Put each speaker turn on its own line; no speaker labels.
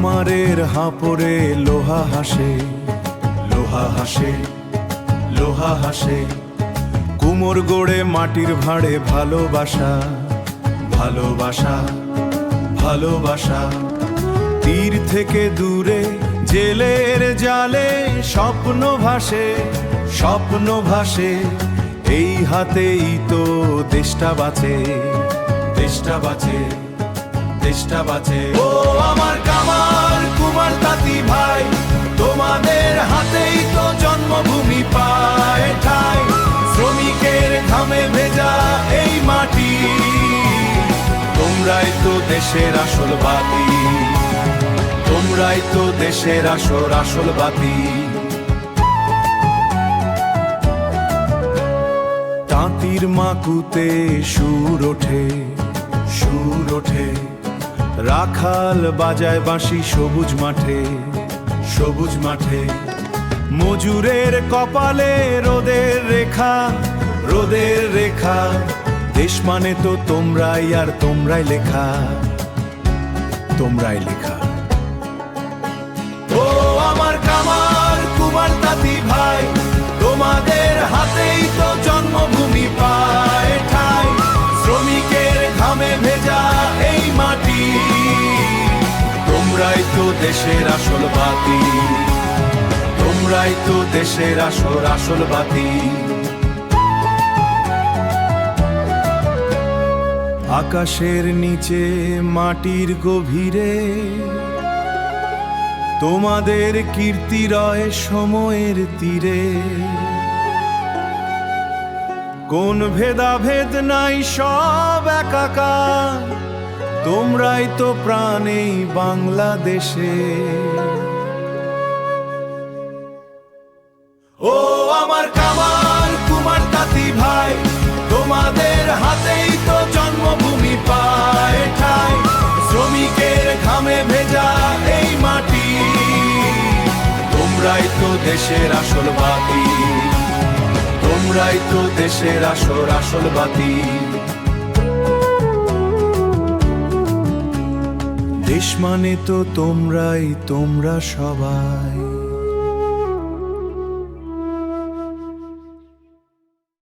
কামারের হাঁপড়ে লোহা হাসে, লোহা হাসে, লোহা হাসে। কুমোর গড়ে মাটির ভাঁড়ে ভালোবাসা, ভালোবাসা, ভালোবাসা। তীর থেকে দূরে জেলের জালে স্বপ্ন ভাসে, স্বপ্ন ভাসে। এই হাতেই তো দেশটা বাঁচে, দেশটা বাঁচে, দেশটা বাঁচে। ও আমার কামার কুমার তাঁতি ভাই, তোমাদের হাতেই তো জন্মভূমি পায় ঠাই। শ্রমিকের ঘামে ভেজা এই মাটি, তোমরাই তো দেশের আসল বাতি, তোমরাই তো দেশের আসল বাতি। তাঁতির মাকুতে সুর ওঠে, সুর ওঠে। রাখাল বাজায় বাঁশি সবুজ মাঠে, সবুজ মাঠে। মজুরের কপালে রোদের রেখা, রোদের রেখা। দেশ মানে তো তোমরাই আর তোমরাই লেখা, তোমরাই লেখা। ও আমার কামার কুমার তাঁতি ভাই, তোমাদের হাতেই তো জন্মভূমি পায় ঠাই। শ্রমিকের ঘামে ভেজা এই মাটি, তোমরাই তো দেশের আসল বাতি, তোমরাই তো দেশের আসল বাতি। আকাশের নিচে মাটির গভীরে তোমাদের কীর্তি রয় সময়ের তীরে। কোন ভেদাভেদ নাই, সব একাকার, তোমরাই তো প্রাণেই বাংলাদেশে। ও আমার কামার কুমার তাঁতি ভাই, তোমাদের হাতেই তো জন্মভূমি পায় ঠাই। শ্রমিকের ঘামে ভেজা এই মাটি, তোমরাই তো দেশের আসল বাতি, তোমরাই তো দেশের আসল বাতি। দেশ মানে তো তোমরাই, তোমরা সবাই।